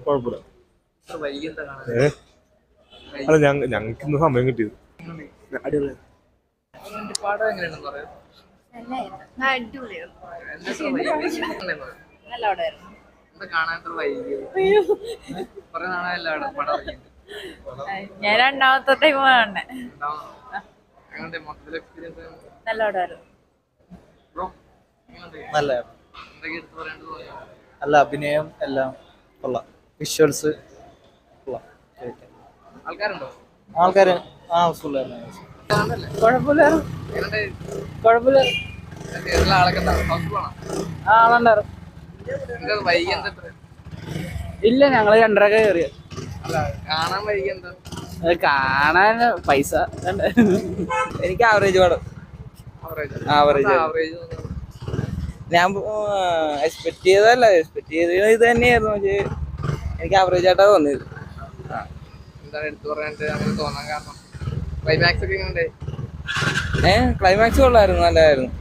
കുഴപ്പമില്ല. അല്ല ഞങ്ങൾക്ക് ഇന്ന് സമയം കിട്ടിയത്. ഞാൻ രണ്ടാമത്തെ ടൈം കാണണേ. നല്ല അഭിനയം എല്ലാം കൊള്ളാം. വിഷ്വൽസ് കൊള്ളാം. ആൾക്കാര് ഇല്ല, ഞങ്ങള് 2:30 കയറിയ. കാണാൻ പൈസ എനിക്ക് ആവറേജ് പടം. ഞാൻ എക്സ്പെക്ട് ചെയ്തതല്ല, എക്സ്പെക്ട് ചെയ്ത ഇത് തന്നെയായിരുന്നു. പക്ഷേ എനിക്ക് ആവറേജ് ആയിട്ടാ തോന്നിയത്. ക്ലൈമാക്സ് കൊള്ളായിരുന്നു, നല്ലതായിരുന്നു.